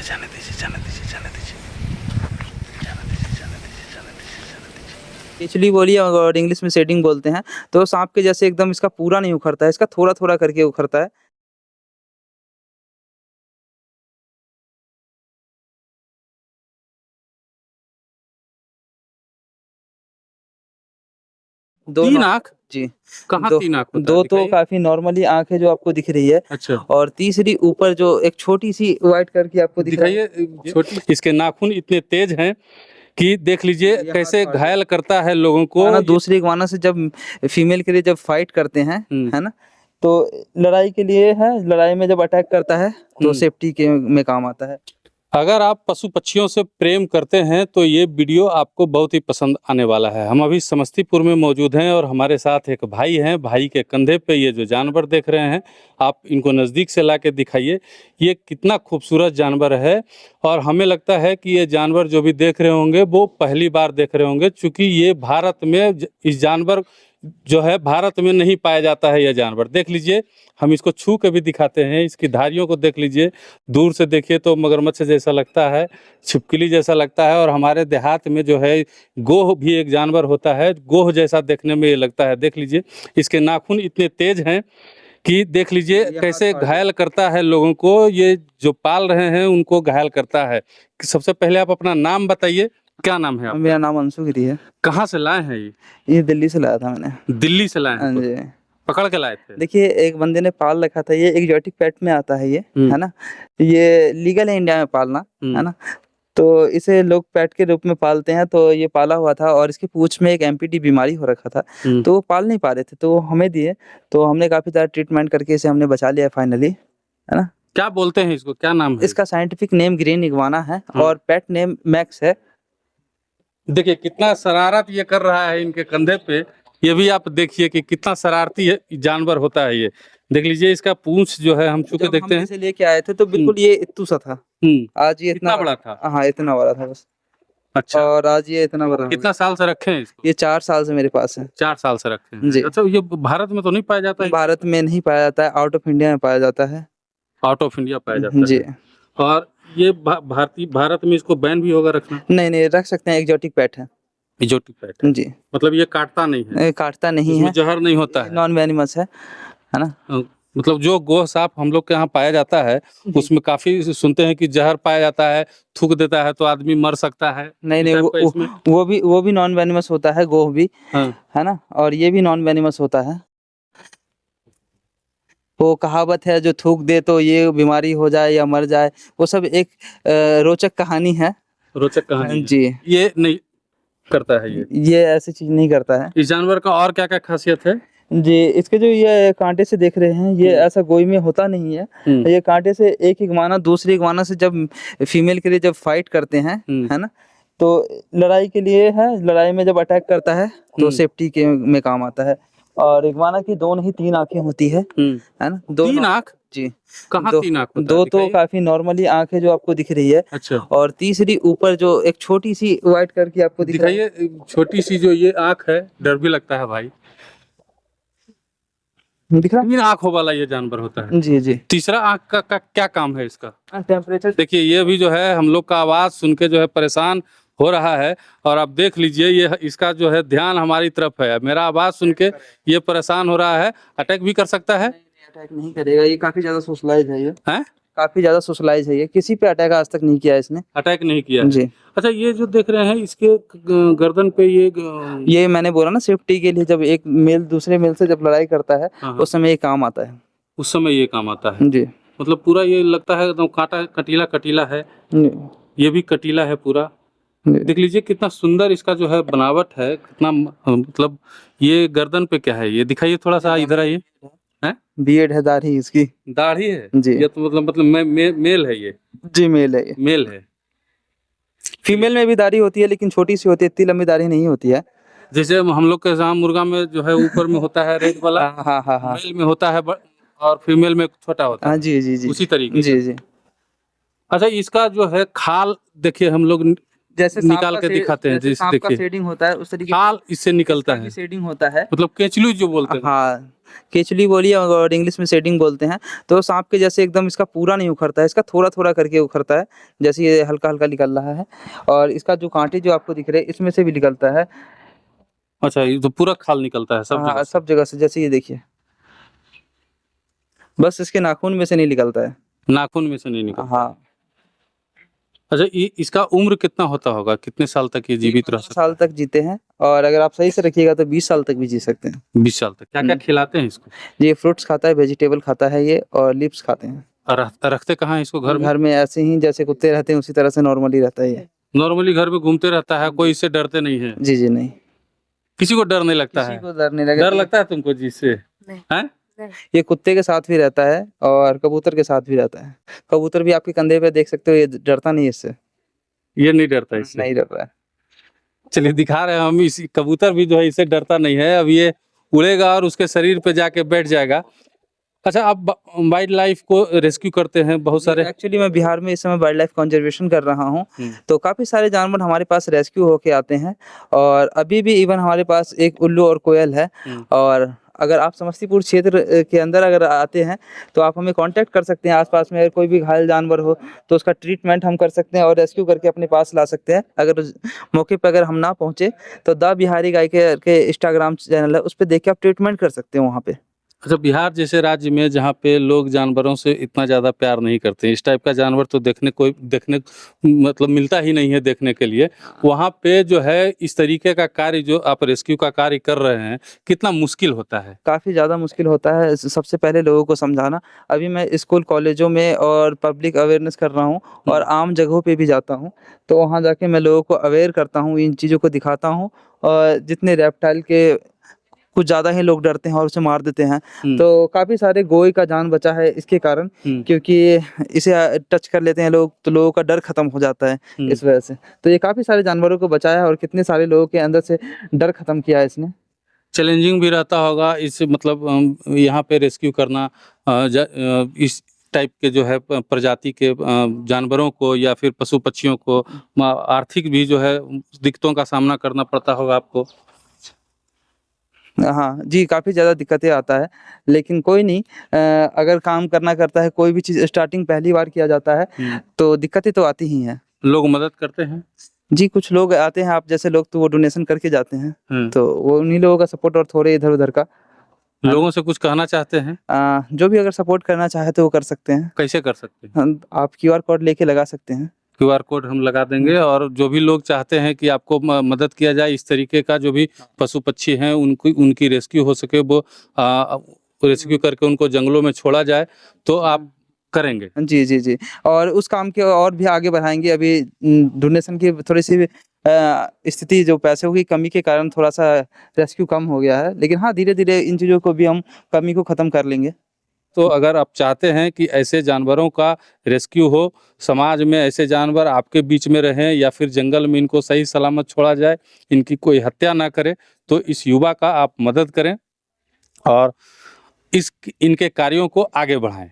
जाने दीजिए, जाने दीजिए, जाने दीजिए, जाने दीजिए, जाने दीजिए, जाने दीजिए, जाने दीजिए। केचुली बोलिए और इंग्लिश में शेडिंग बोलते हैं, तो साँप के जैसे एकदम इसका पूरा नहीं उखड़ता है, इसका थोड़ा-थोड़ा करके उखड़ता है। दो 3 नौ आँख? जी, कहाँ दो 3 आँख होता है? 2 तो दिखाइए। काफ़ी नॉर्मली आँख है जो आपको दिख रही है अच्छा, और तीसरी ऊपर जो एक छोटी-सी व्हाइट कलर की आपको दिख रहा है। दिखाइए छोटी इसके नाखून इतने तेज हैं कि देख लीजिए ये हाथ कैसे फाड़ देगा। घायल करता है लोगों को। इग्वाना ये दूसरी इग्वाना से जब फीमेल के लिए जब फाइट करते हैं, हुँ, है ना? तो लड़ाई के लिए है, लड़ाई में जब अटैक करता है, तो हुँ। सेफ्टी के में काम आता है। अगर आप पशु-पक्षियों से प्रेम करते हैं तो ये वीडियो आपको बहुत ही पसंद आने वाला है। हम अभी समस्तीपुर में मौजूद हैं और हमारे साथ एक भाई हैं। भाई के कंधे पे ये जो जानवर देख रहे हैं, आप इनको नज़दीक से लाके दिखाइए। ये कितना खूबसूरत जानवर है और हमें लगता है कि ये जानवर जो भी देख रहे होंगे वो पहली बार देख रहे होंगे, चूँकि ये भारत में इस जानवर जो है भारत में नहीं पाया जाता है। यह जानवर देख लीजिए, हम इसको छू के भी दिखाते हैं। इसकी धारियों को देख लीजिए, दूर से देखिए तो मगरमच्छ जैसा लगता है, छिपकली जैसा लगता है। और हमारे देहात में जो है गोह भी एक जानवर होता है, गोह जैसा देखने में ये लगता है। देख लीजिए, इसके नाखून इतने तेज हैं कि देख लीजिए ये हाथ कैसे फाड़ घायल करता है लोगों को। ये जो पाल रहे हैं उनको घायल करता है। सबसे पहले आप अपना नाम बताइए, क्या नाम है आपका? मेरा नाम अंशु गिरी है। कहाँ से लाए हैं ये? ये दिल्ली से लाया था मैंने। दिल्ली से लाए हैं? हाँ तो जी। पकड़ के लाए थे? देखिए, एक बंदे ने पाल रखा था, ये एक्सोटिक पेट में आता है ये, हुँ। है ना? ये लीगल है इंडिया में पालना, है हुँ। ना? तो इसे लोग पेट के रूप में पालते हैं, तो ये पाला हुआ था और इसकी पूँछ में एक एमपीटी बीमारी हो रखा था, हुँ। तो वो पाल नहीं पा रहे थे, तो वो हमें दिए, तो हमने काफ़ी ज़्यादा ट्रीटमेंट करके इसे हमने बचा लिया फाइनली, है ना? क्या बोलते हैं इसको? क्या नाम है? इसका साइंटिफिक नेम ग्रीन इग्वाना है हाँ। और पेट नेम मैक्स है। देखिए कितना शरारत ये कर रहा है इनके कंधे पे। ये भी आप देखिए कि कितना शरारती है जानवर होता है ये। देख लीजिए इसका पूँछ जो है हम छू के जब देखते हम हैं। इसे लेके आए थे, तो बिल्कुल ये इत्तू सा था। आज ये कितना बड़ा था? हाँ, इतना बड़ा था बस। अच्छा। और आज ये इतना बड़ा हो कितना गया। साल से रखे हैं इसको? ये 4 साल से मेरे पास है। 4 साल से रखे हैं। जी। अच्छा, ये भारत में तो नहीं पाया जाता है? भारत में नहीं पाया जाता है, आउट ऑफ इंडिया में पाया जाता है। आउट ऑफ इंडिया पाया जाता जी। है। और ये भारत में इसको बैन भी होगा रखना? नहीं, रख सकते हैं, एक्सोटिक पेट है। एक्सोटिक पेट है। जी। मतलब ये काटता नहीं है? काटता नहीं इसमें है, ज़हर नहीं होता है? नॉन वेनिमस है ना? मतलब जो गोह साँप हम लोग के यहाँ पाया जाता है, उसमें काफ़ी सुनते हैं कि ज़हर पाया जाता है, थूक देता है तो आदमी मर सकता है। नहीं, इस टाइप का इसमें? वो भी नॉन वेनिमस होता है, गोह भी, हाँ। है ना? और ये भी नॉन वेनिमस होता है। वो कहावत है, जो थूक दे तो ये बीमारी हो जाए या मर जाए, वो सब एक रोचक कहानी है। रोचक कहानी है। जी। ये नहीं करता है ये? ये ऐसी चीज़ नहीं करता है। इस जानवर का और क्या-क्या ख़ासियत है? जी, इसके जो ये काँटे से देख रहे हैं, ये ऐसा गोई में होता नहीं है। ये काँटे से एक इग्वाना दूसरी इग्वाना से जब फीमेल के लिए जब फाइट करते हैं, है ना? तो लड़ाई के लिए है, लड़ाई में जब अटैक करता है, तो सेफ्टी के में काम आता है। और इग्वाना की 2 नहीं 3 आँखें होती है ना? 3 आँख? जी। कहाँ 2 3 आँख होता है? 2 तो दिखाइए। काफ़ी नॉर्मली आँख है जो आपको दिख रही है अच्छा। और तीसरी ऊपर जो एक छोटी-सी व्हाइट कलर की आपको दिख रहा है। दिखाइए छोटी-सी जो ये आँख है, डर भी लगता है भाई। दिख रहा 3 आँखों वाला ये जानवर होता है। है? जी। तीसरा आँख का क्या काम है इसका? टेम्परेचर देखिए ये भी जो है हम लोग का आवाज़ सुन के जो है परेशान हो रहा है और आप देख लीजिए ये इसका जो है ध्यान हमारी तरफ है। मेरा आवाज़ सुन के ये परेशान हो रहा है, अटैक भी कर सकता है। अटैक नहीं करेगा, ये काफ़ी ज़्यादा सोशलाइज़ है ये। हैं? काफ़ी ज़्यादा सोशलाइज़ है ये, किसी पे अटैक आज तक नहीं किया है इसने। अटैक नहीं किया है। जी। अच्छा, ये जो देख रहे हैं इसके गर्दन पे ये मैंने बोला ना, सेफ्टी के लिए जब एक मेल दूसरे मेल से जब लड़ाई करता है, हाँ। उस समय ये काम आता है। उस समय ये काम आता है। जी। मतलब पूरा ये लगता है एकदम काँटा कटीला है। जी। ये भी कटीला है पूरा। जी। देख लीजिए कितना सुंदर इसका जो है बनावट है, कितना मतलब ये गर्दन पे क्या है? ये दिखाइए थोड़ा-सा, इधर आइए। हैं? बियर्ड है, दाढ़ी इसकी। दाढ़ी है? जी। ये तो मतलब मेल है ये? जी, मेल है ये। मेल है। फीमेल में भी दाढ़ी होती है, लेकिन छोटी-सी होती है, इतनी लंबी दाढ़ी नहीं होती है। जैसे हम लोग के यहाँ मुर्गा में जो है ऊपर में होता है रेड वाला, हाँ। मेल में होता है और फीमेल में छोटा होता हाँ, है। जी। उसी तरीके जी। से। अच्छा, इसका जो है खाल देखिए हम लोग जैसे निकाल के दिखाते हैं। जैसे जैसे सांप का देखिए शेडिंग होता है, उस तरीके खाल इससे निकलता इसका भी है, शेडिंग होता है। मतलब केंचुली जो बोलते हैं। हाँ, केचुली बोलिए और इंग्लिश में शेडिंग बोलते हैं। तो सांप के जैसे एकदम इसका पूरा नहीं उखड़ता है, इसका थोड़ा-थोड़ा करके उखड़ता है, जैसे ये हल्का-हल्का निकल रहा है। और इसका जो काँटे जो आपको दिख रहे हैं, इसमें से भी निकलता है। अच्छा, ये तो पूरा खाल निकलता है सब जगह हाँ, से? सब जगह से, जैसे ये देखिए। बस इसके नाखून में से नहीं निकलता है। नाखून में से नहीं निकलता? हाँ। अच्छा, इसका उम्र कितना होता होगा? कितने साल तक ये जीवित रह 15 सकता साल तक जीते हैं और अगर आप सही से रखिएगा तो 20 साल तक भी जी सकते हैं। है? 20 साल तक। क्या-क्या खिलाते हैं इसको? ये फ्रूट्स खाता है, वेजिटेबल खाता है ये और लीव्स खाते हैं। और रखते कहाँ हैं इसको घर में? घर में ऐसे ही जैसे कुत्ते रहते हैं उसी तरह से नॉर्मली रहता है ये। नॉर्मली घर में घूमते रहता है, कोई इससे डरते नहीं है? जी, जी, नहीं। किसी को डर नहीं लगता किसी है? को डर नहीं लगता। डर लगता है तुमको जी इससे? नहीं। हैं? ये कुत्ते के साथ भी रहता है और कबूतर के साथ भी रहता है। कबूतर भी आपके कंधे पे देख सकते हो, ये डरता नहीं है इससे। ये नहीं डरता इससे? नहीं डर रहा है। चलिए दिखा रहे हैं हम, इस कबूतर भी जो है इससे डरता नहीं है। अब ये उड़ेगा और उसके शरीर पे जाके बैठ जाएगा। अच्छा, आप वाइल्ड लाइफ को रेस्क्यू करते हैं बहुत सारे? एक्चुअली मैं बिहार में इस समय वाइल्ड लाइफ कंजर्वेशन कर रहा हूँ। तो काफ़ी सारे जानवर हमारे पास रेस्क्यू होके आते हैं और अभी भी इवन हमारे पास एक उल्लू और कोयल है। और अगर आप समस्तीपुर क्षेत्र के अंदर अगर आते हैं तो आप हमें कांटेक्ट कर सकते हैं। आसपास में अगर कोई भी घायल जानवर हो तो उसका ट्रीटमेंट हम कर सकते हैं और रेस्क्यू करके अपने पास ला सकते हैं। अगर मौके पर अगर हम ना पहुँचे तो द बिहारी गाय के इंस्टाग्राम चैनल है, उस पे देख के आप ट्रीटमेंट कर सकते हैं वहाँ पे। अच्छा, बिहार जैसे राज्य में जहाँ पे लोग जानवरों से इतना ज़्यादा प्यार नहीं करते, इस टाइप का जानवर तो देखने मतलब मिलता ही नहीं है देखने के लिए, वहाँ पे जो है इस तरीके का कार्य जो आप रेस्क्यू का कार्य कर रहे हैं, कितना मुश्किल होता है? काफ़ी ज़्यादा मुश्किल होता है सबसे पहले लोगों को समझाना। अभी मैं स्कूल, कॉलेजों में और पब्लिक अवेयरनेस कर रहा हूँ और आम जगहों पे भी जाता हूँ। तो वहाँ जाके मैं लोगों को अवेयर करता हूँ, इन चीज़ों को दिखाता हूँ और जितने रेप्टाइल के कुछ ज़्यादा ही लोग डरते हैं और उसे मार देते हैं। तो काफ़ी सारे गोए का जान बचा है इसके कारण, क्योंकि इसे टच कर लेते हैं लोग तो लोगों का डर खत्म हो जाता है इस वजह से। तो ये काफ़ी सारे जानवरों को बचाया है और कितने सारे लोगों के अंदर से डर खत्म किया है इसने। चैलेंजिंग भी रहता होगा इस मतलब यहाँ पे रेस्क्यू करना इस टाइप के जो है प्रजाति के जानवरों को या फिर पशु पक्षियों को आर्थिक भी जो है दिक्कतों का सामना करना पड़ता होगा आपको? हाँ जी, काफ़ी ज़्यादा दिक्कतें आता है, लेकिन कोई नहीं। अगर काम करना करता है, कोई भी चीज़ स्टार्टिंग पहली बार किया जाता है, तो दिक्कतें तो आती ही हैं। लोग मदद करते हैं? जी, कुछ लोग आते हैं आप जैसे लोग तो वो डोनेशन करके जाते हैं, तो वो उन्हीं लोगों का सपोर्ट और थोड़े इधर-उधर का। लोगों से कुछ कहना चाहते हैं? जो भी अगर सपोर्ट करना चाहे तो वो कर सकते हैं। कैसे कर सकते हैं? आप क्यूआर कोड लेके लगा सकते हैं। क्यूआर कोड हम लगा देंगे और जो भी लोग चाहते हैं कि आपको मदद किया जाए इस तरीके का, जो भी पशु पक्षी हैं उनकी रेस्क्यू हो सके, वो रेस्क्यू करके उनको जंगलों में छोड़ा जाए, तो आप करेंगे? जी, जी, जी। और उस काम के और भी आगे बढ़ाएँगे। अभी डोनेशन की थोड़ी-सी स्थिति जो पैसों की कमी के कारण थोड़ा-सा रेस्क्यू कम हो गया है। लेकिन हाँ, धीरे-धीरे इन चीज़ों को भी हम कमी को ख़त्म कर लेंगे। तो अगर आप चाहते हैं कि ऐसे जानवरों का रेस्क्यू हो, समाज में ऐसे जानवर आपके बीच में रहें या फिर जंगल में इनको सही सलामत छोड़ा जाए, इनकी कोई हत्या ना करे, तो इस युवा का आप मदद करें और इनके कार्यों को आगे बढ़ाएँ।